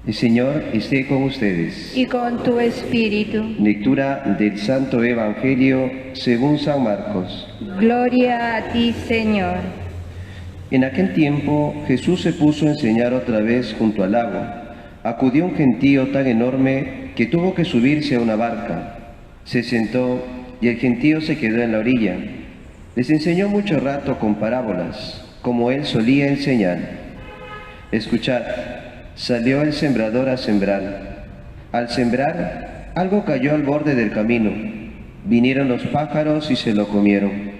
El Señor esté con ustedes. Y con tu espíritu. Lectura del Santo Evangelio según San Marcos. Gloria a ti, Señor. En aquel tiempo Jesús se puso a enseñar otra vez junto al lago. Acudió un gentío tan enorme que tuvo que subirse a una barca. Se sentó y el gentío se quedó en la orilla. Les enseñó mucho rato con parábolas, como él solía enseñar. Escuchad, salió el sembrador a sembrar. Al sembrar, algo cayó al borde del camino. Vinieron los pájaros y se lo comieron.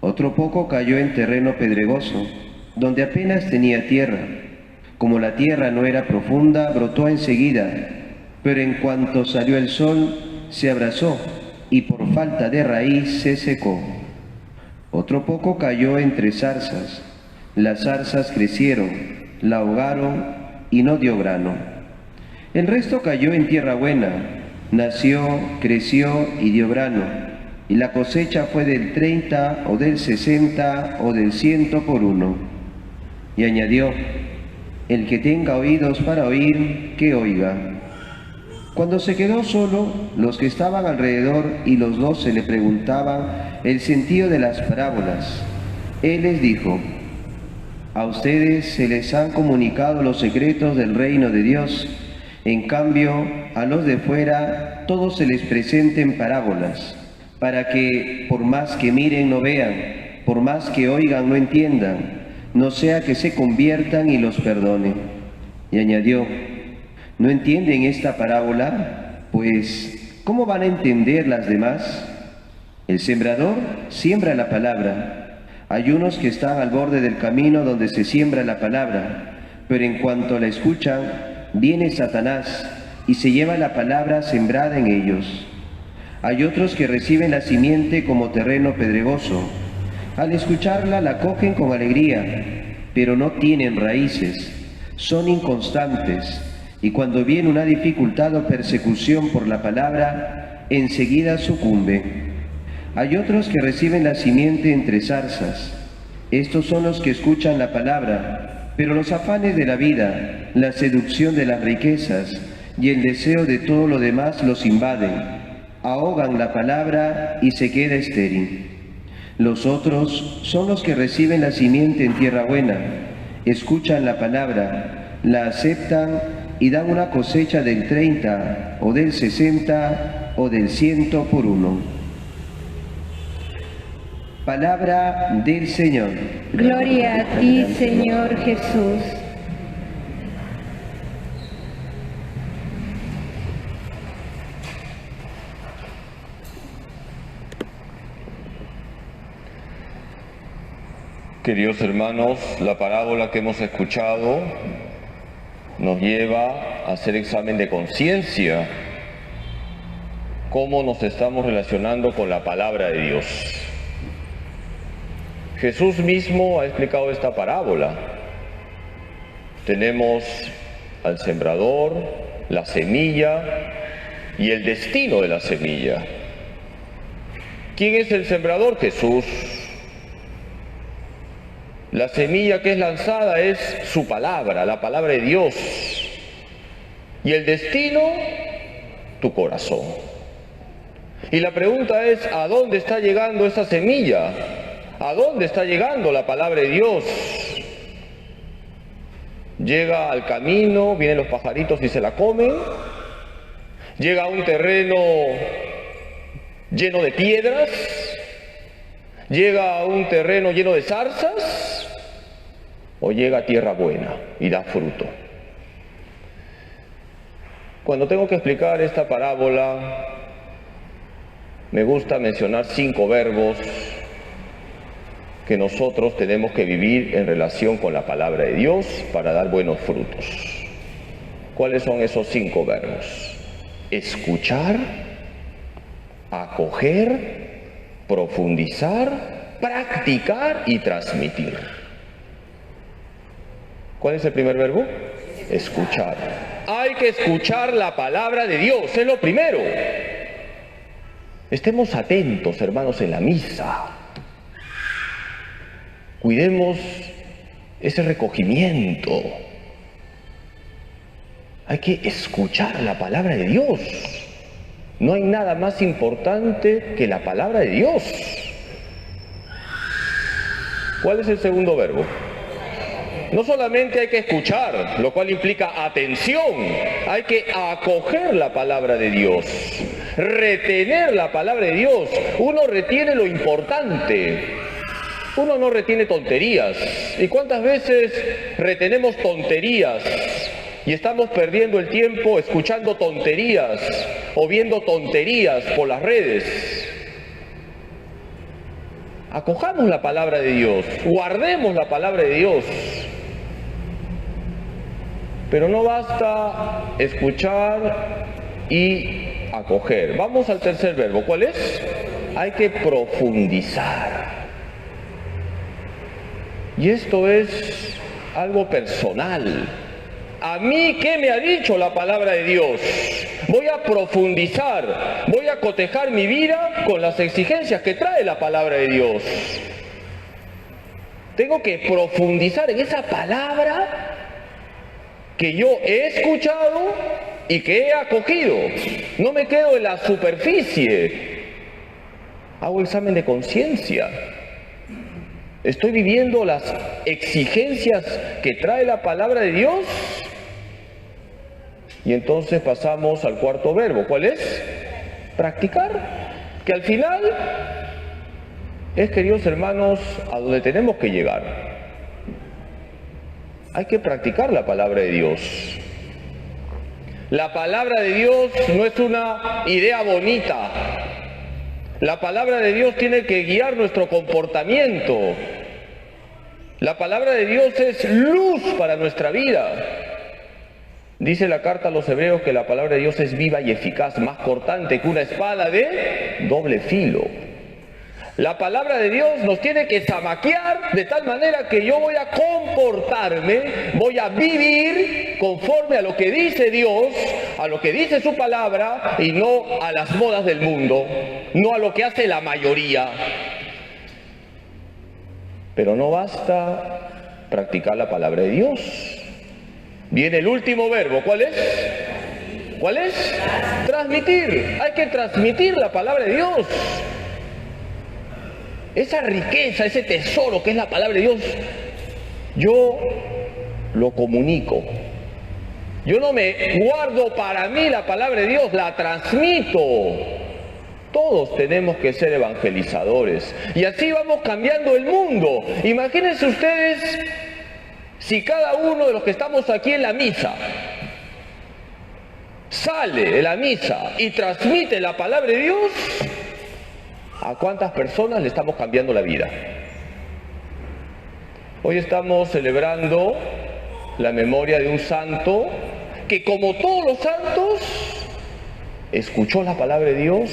Otro poco cayó en terreno pedregoso, donde apenas tenía tierra. Como la tierra no era profunda, brotó enseguida, pero en cuanto salió el sol, se abrasó y por falta de raíz se secó. Otro poco cayó entre zarzas. Las zarzas crecieron, la ahogaron y no dio grano. El resto cayó en tierra buena, nació, creció y dio grano, y la cosecha fue del 30 o del 60 o del 100 por uno. Y añadió, el que tenga oídos para oír, que oiga. Cuando se quedó solo, los que estaban alrededor y los 12 le preguntaban el sentido de las parábolas. Él les dijo, a ustedes se les han comunicado los secretos del reino de Dios. En cambio, a los de fuera, todo se les presenta en parábolas, para que, por más que miren, no vean, por más que oigan, no entiendan, no sea que se conviertan y los perdone. Y añadió, ¿no entienden esta parábola? Pues, ¿cómo van a entender las demás? El sembrador siembra la palabra. Hay unos que están al borde del camino donde se siembra la palabra, pero en cuanto la escuchan, viene Satanás y se lleva la palabra sembrada en ellos. Hay otros que reciben la simiente como terreno pedregoso. Al escucharla la cogen con alegría, pero no tienen raíces, son inconstantes, y cuando viene una dificultad o persecución por la palabra, enseguida sucumbe. Hay otros que reciben la simiente entre zarzas. Estos son los que escuchan la palabra, pero los afanes de la vida, la seducción de las riquezas y el deseo de todo lo demás los invaden, ahogan la palabra y se queda estéril. Los otros son los que reciben la simiente en tierra buena, escuchan la palabra, la aceptan y dan una cosecha del 30 o del 60 o del 100 por uno. Palabra del Señor. Gloria a ti, Señor Jesús. Queridos hermanos, la parábola que hemos escuchado nos lleva a hacer examen de conciencia, cómo nos estamos relacionando con la palabra de Dios. Jesús mismo ha explicado esta parábola. Tenemos al sembrador, la semilla y el destino de la semilla. ¿Quién es el sembrador? Jesús. La semilla que es lanzada es su palabra, la palabra de Dios. Y el destino, tu corazón. Y la pregunta es, ¿a dónde está llegando esa semilla? ¿A dónde está llegando la palabra de Dios? Llega al camino, vienen los pajaritos y se la comen. Llega a un terreno lleno de piedras. Llega a un terreno lleno de zarzas. O llega a tierra buena y da fruto. Cuando tengo que explicar esta parábola, me gusta mencionar 5 verbos que nosotros tenemos que vivir en relación con la palabra de Dios para dar buenos frutos. ¿Cuáles son esos 5 verbos? Escuchar, acoger, profundizar, practicar y transmitir. ¿Cuál es el primer verbo? Escuchar. Hay que escuchar la palabra de Dios, es lo primero. Estemos atentos, hermanos, en la misa. Cuidemos ese recogimiento. Hay que escuchar la palabra de Dios. No hay nada más importante que la palabra de Dios. ¿Cuál es el segundo verbo? No solamente hay que escuchar, lo cual implica atención, hay que acoger la palabra de Dios, retener la palabra de Dios. Uno retiene lo importante, uno no retiene tonterías. ¿Y cuántas veces retenemos tonterías y estamos perdiendo el tiempo escuchando tonterías o viendo tonterías por las redes? Acojamos la palabra de Dios, guardemos la palabra de Dios. Pero no basta escuchar y acoger. Vamos al tercer verbo. ¿Cuál es? Hay que profundizar. Y esto es algo personal. ¿A mí qué me ha dicho la palabra de Dios? Voy a profundizar, voy a cotejar mi vida con las exigencias que trae la palabra de Dios. Tengo que profundizar en esa palabra que yo he escuchado y que he acogido. No me quedo en la superficie. Hago examen de conciencia. ¿Estoy viviendo las exigencias que trae la palabra de Dios? Y entonces pasamos al cuarto verbo. ¿Cuál es? Practicar. Que al final es, queridos hermanos, a donde tenemos que llegar. Hay que practicar la palabra de Dios. La palabra de Dios no es una idea bonita. La palabra de Dios tiene que guiar nuestro comportamiento. La palabra de Dios es luz para nuestra vida. Dice la carta a los hebreos que la palabra de Dios es viva y eficaz, más cortante que una espada de doble filo. La palabra de Dios nos tiene que zamaquear de tal manera que yo voy a comportarme, voy a vivir conforme a lo que dice Dios, a lo que dice su palabra y no a las modas del mundo, no a lo que hace la mayoría. Pero no basta practicar la palabra de Dios. Viene el último verbo, ¿cuál es? ¿Cuál es? Transmitir. Hay que transmitir la palabra de Dios. Esa riqueza, ese tesoro que es la palabra de Dios, yo lo comunico. Yo no me guardo para mí la palabra de Dios, la transmito. Todos tenemos que ser evangelizadores. Y así vamos cambiando el mundo. Imagínense ustedes si cada uno de los que estamos aquí en la misa sale de la misa y transmite la palabra de Dios. ¿A cuántas personas le estamos cambiando la vida? Hoy estamos celebrando la memoria de un santo que, como todos los santos, escuchó la palabra de Dios,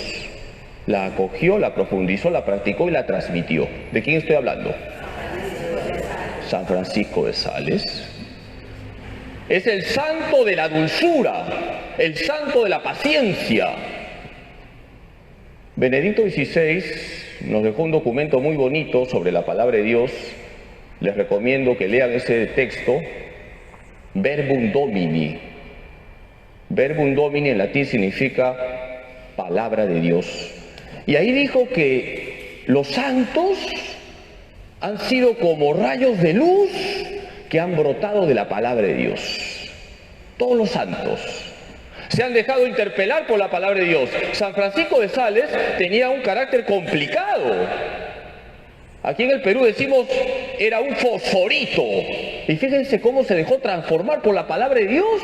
la acogió, la profundizó, la practicó y la transmitió. ¿De quién estoy hablando? San Francisco de Sales. Es el santo de la dulzura, el santo de la paciencia. Benedicto XVI nos dejó un documento muy bonito sobre la palabra de Dios. Les recomiendo que lean ese texto, Verbum Domini. Verbum Domini en latín significa palabra de Dios. Y ahí dijo que los santos han sido como rayos de luz que han brotado de la palabra de Dios. Todos los santos se han dejado interpelar por la palabra de Dios. San Francisco de Sales tenía un carácter complicado. Aquí en el Perú decimos, era un fosforito. Y fíjense cómo se dejó transformar por la palabra de Dios,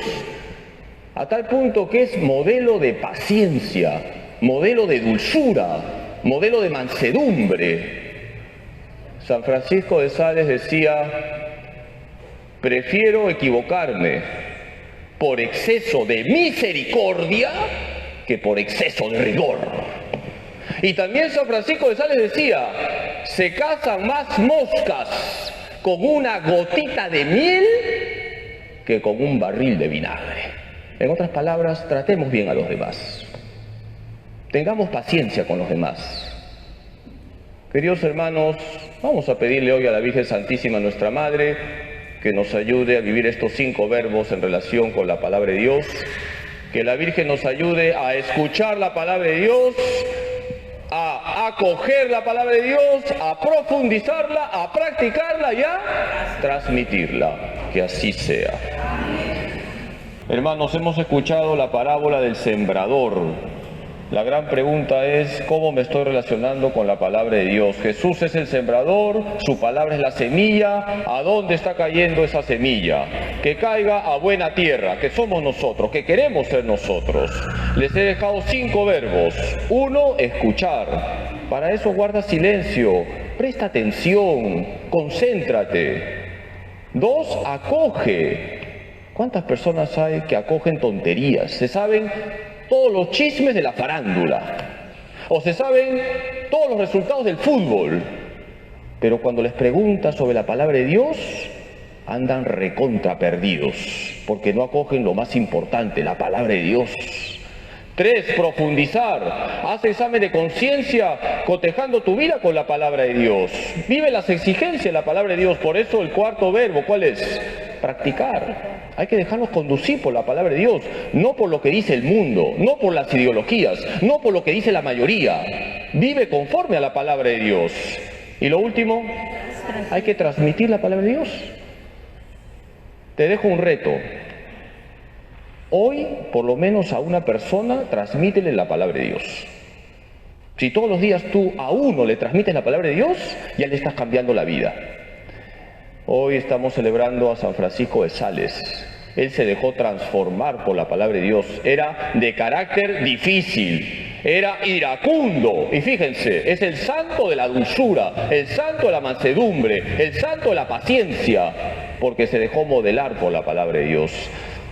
a tal punto que es modelo de paciencia, modelo de dulzura, modelo de mansedumbre. San Francisco de Sales decía, prefiero equivocarme por exceso de misericordia que por exceso de rigor. Y también San Francisco de Sales decía, se cazan más moscas con una gotita de miel que con un barril de vinagre. En otras palabras, tratemos bien a los demás. Tengamos paciencia con los demás. Queridos hermanos, vamos a pedirle hoy a la Virgen Santísima, nuestra Madre, que nos ayude a vivir estos 5 verbos en relación con la palabra de Dios. Que la Virgen nos ayude a escuchar la palabra de Dios, a acoger la palabra de Dios, a profundizarla, a practicarla y a transmitirla. Que así sea. Hermanos, hemos escuchado la parábola del sembrador. La gran pregunta es, ¿cómo me estoy relacionando con la palabra de Dios? Jesús es el sembrador, su palabra es la semilla. ¿A dónde está cayendo esa semilla? Que caiga a buena tierra, que somos nosotros, que queremos ser nosotros. Les he dejado 5 verbos. 1, escuchar. Para eso guarda silencio, presta atención, concéntrate. 2, acoge. ¿Cuántas personas hay que acogen tonterías? Se saben todos los chismes de la farándula, o se saben todos los resultados del fútbol, pero cuando les preguntas sobre la palabra de Dios, andan recontra perdidos, porque no acogen lo más importante, la palabra de Dios. 3, profundizar. Haz examen de conciencia cotejando tu vida con la palabra de Dios. Vive las exigencias de la palabra de Dios. Por eso el 4 verbo, ¿cuál es? Practicar. Hay que dejarnos conducir por la palabra de Dios, no por lo que dice el mundo, no por las ideologías, no por lo que dice la mayoría. Vive conforme a la palabra de Dios. Y lo último, hay que transmitir la palabra de Dios. Te dejo un reto. Hoy, por lo menos a una persona, transmítele la palabra de Dios. Si todos los días tú a uno le transmites la palabra de Dios, ya le estás cambiando la vida. Hoy estamos celebrando a San Francisco de Sales. Él se dejó transformar por la palabra de Dios. Era de carácter difícil, era iracundo. Y fíjense, es el santo de la dulzura, el santo de la mansedumbre, el santo de la paciencia, porque se dejó modelar por la palabra de Dios.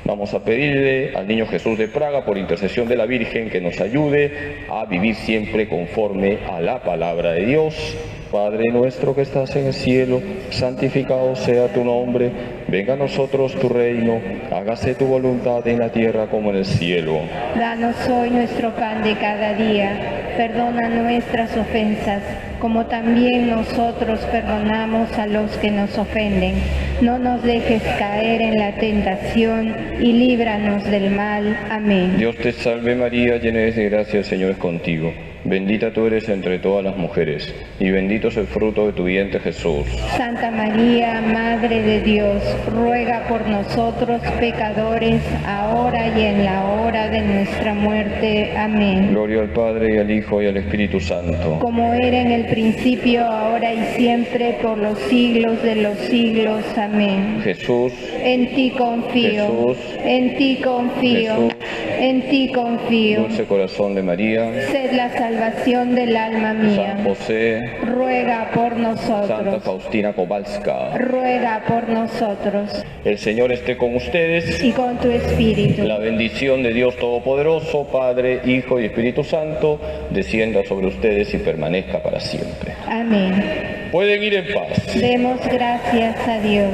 Vamos a pedirle al Niño Jesús de Praga, por intercesión de la Virgen, que nos ayude a vivir siempre conforme a la palabra de Dios. Padre nuestro que estás en el cielo, santificado sea tu nombre. Venga a nosotros tu reino, hágase tu voluntad en la tierra como en el cielo. Danos hoy nuestro pan de cada día. Perdona nuestras ofensas, como también nosotros perdonamos a los que nos ofenden. No nos dejes caer en la tentación y líbranos del mal. Amén. Dios te salve María, llena eres de gracia, el Señor es contigo. Bendita tú eres entre todas las mujeres, y bendito es el fruto de tu vientre Jesús. Santa María, Madre de Dios, ruega por nosotros pecadores, ahora y en la hora de nuestra muerte. Amén. Gloria al Padre, y al Hijo, y al Espíritu Santo. Como era en el principio, ahora y siempre, por los siglos de los siglos. Amén. Jesús, En ti confío, Jesús, en ti confío, Jesús, en ti confío. dulce corazón de María, Sed la salvación del alma mía. San José, Ruega por Santa nosotros. Faustina Kowalska. Ruega por nosotros. El Señor esté con ustedes. Y con tu espíritu. La bendición de Dios Todopoderoso, Padre, Hijo y Espíritu Santo, descienda sobre ustedes y permanezca para siempre. Amén. Pueden ir en paz. Demos gracias a Dios.